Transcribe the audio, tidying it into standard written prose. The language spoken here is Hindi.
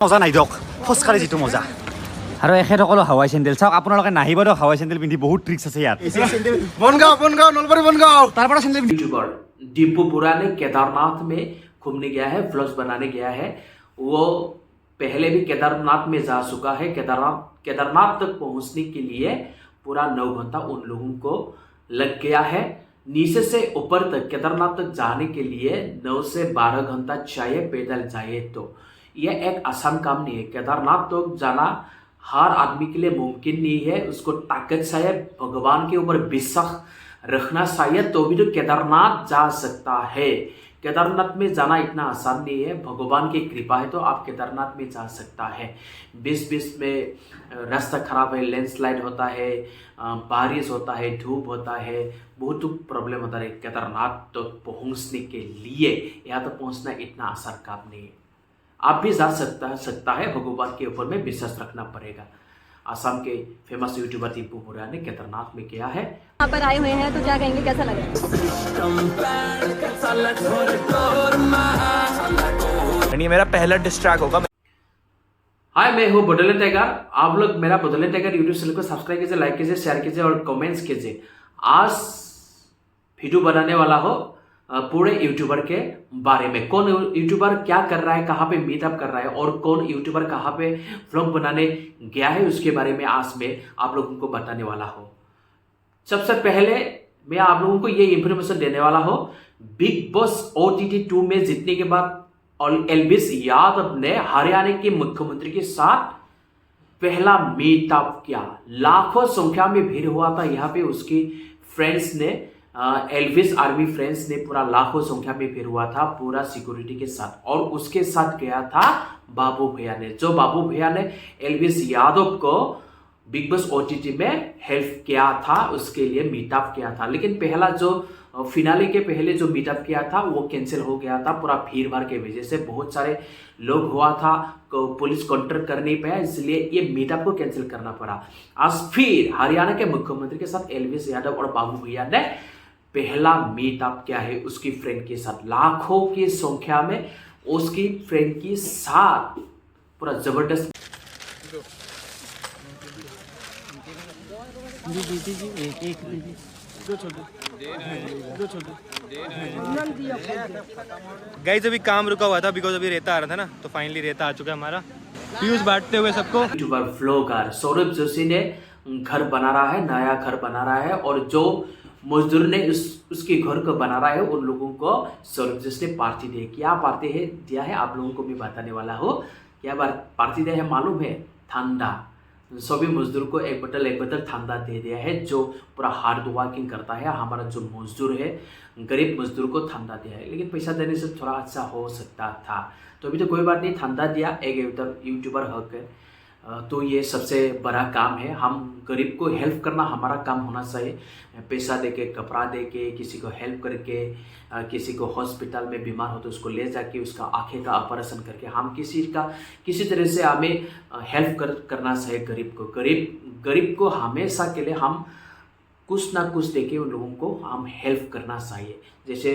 মজা নাই দিয়ক খোজকাঢ়ি যিটো মজা আৰু এখেতসকলো হাৱাই চেণ্ডেল চাওক আপোনালোকে নাহিব দিয়ক হাৱাই চেণ্ডেল পিন্ধি বহুত ট্ৰিক্স আছে ইয়াত বনগাঁও নলবাৰী বনগাঁও তাৰ পৰা চেণ্ডেল यूट्यूबर दीपू बुरा ने केदारनाथ में घूमने गया है, व्लॉग्स बनाने गया है। वो पहले भी केदारनाथ में जा चुका है। केदारनाथ तक पहुंचने के लिए पूरा 9 घंटा उन लोगों को लग गया है। नीचे से ऊपर तक केदारनाथ तक जाने के लिए 9 से 12 घंटा चाहिए पैदल जाए तो। यह एक आसान काम नहीं है। केदारनाथ तक जाना हर आदमी के लिए मुमकिन नहीं है। उसको ताकत चाहिए, भगवान के ऊपर विश्वास रखना चाहिए, तो भी तो केदारनाथ जा सकता है। केदारनाथ में जाना इतना आसान नहीं है। भगवान की कृपा है तो आप केदारनाथ में जा सकता है। बीच में रास्ता खराब है, लैंडस्लाइड होता है, बारिश होता है, धूप होता है, बहुत प्रॉब्लम होता है। केदारनाथ तो पहुंचने के लिए यहाँ तक पहुंचना इतना आसान काम नहीं है। आप भी जा सकता है। भगवान के ऊपर में विश्वास रखना पड़ेगा। आसाम के फेमस यूट्यूबर दीपू बुरा ने केदारनाथ में किया है। यहाँ पर आए हुए हैं तो क्या कहेंगे, कैसा लगा? ये मेरा पहला डिस्ट्रैक होगा। हाय, मैं हूँ बदले टाइगर। आप लोग मेरा बदले टाइगर यूट्यूब चैनल को सब्सक्राइब कीजिए, लाइक कीजिए, शेयर कीजिए और कमेंट्स कीजिए। आज वीडियो बनाने वाला हो पूरे यूट्यूबर के बारे में। कौन यूट्यूबर क्या कर रहा है, कहाँ पे मीटअप कर रहा है और कौन यूट्यूबर कहाँ पे व्लॉग बनाने गया है, उसके बारे में आज मैं आप लोगों को बताने वाला हूँ। सबसे पहले मैं आप लोगों को ये इंफॉर्मेशन देने वाला हूँ, बिग बॉस OTT 2 में जीतने के बाद एल्विस यादव ने हरियाणा के मुख्यमंत्री के साथ पहला मीटअप किया। लाखों संख्या में भीड़ हुआ था यहाँ पे। उसकी फ्रेंड्स ने एल्विस आर्मी फ्रेंड्स ने पूरा लाखों संख्या में भीड़ हुआ था पूरा सिक्योरिटी के साथ, और उसके साथ गया था बाबू भैया ने। जो बाबू भैया ने एल्विस यादव को बिग बॉस OTT में हेल्प किया था, उसके लिए मीटअप किया था। लेकिन पहला जो फिनाले के पहले जो मीटअप किया था वो कैंसिल हो गया था पूरा भीड़ भाड़ के वजह से। बहुत सारे लोग हुआ था, पुलिस कंट्रोल कर नहीं पाया, इसलिए ये मीटअप को कैंसिल करना पड़ा। आज फिर हरियाणा के मुख्यमंत्री के साथ एल्विस यादव और बाबू भैया ने पहला मीटअप किया है उसकी फ्रेंड के साथ। लाखों की संख्या में उसकी फ्रेंड के साथ पूरा जबरदस्त। गाइस अभी काम रुका हुआ था बिकॉज अभी रेता आ रहा था ना, तो फाइनली रेता आ चुका है हमारा। व्यूज बांटते हुए सबको। यूट्यूबर व्लॉगर सौरभ जोशी ने घर बना रहा है, नया घर बना रहा है, और जो मजदूर ने उसके घर को बना रहा है उन लोगों को सौरभ जोशी ने पार्टी दी। क्या पार्टी है दिया है आप लोगों को मैं बताने वाला हूँ। क्या पार्टी दिया है मालूम है? ठंडा। सभी मजदूर को एक बोतल ठंडा दे दिया है। जो पूरा हार्ड वर्किंग करता है हमारा जो मजदूर है, गरीब मजदूर को ठंडा दिया है। लेकिन पैसा देने से थोड़ा अच्छा हो सकता था, तो अभी तो कोई बात नहीं, ठंडा दिया। एक यूट्यूबर होकर तो ये सबसे बड़ा काम है। हम गरीब को हेल्प करना हमारा काम होना चाहिए। पैसा देके, कपड़ा देके, किसी को हेल्प करके, किसी को हॉस्पिटल में बीमार हो तो उसको ले जाके उसका आंखें का ऑपरेशन करके हम किसी तरह से हमें हेल्प करना चाहिए गरीब को। गरीब को हमेशा के लिए हम कुछ ना कुछ देके उन लोगों को हम हेल्प करना चाहिए। जैसे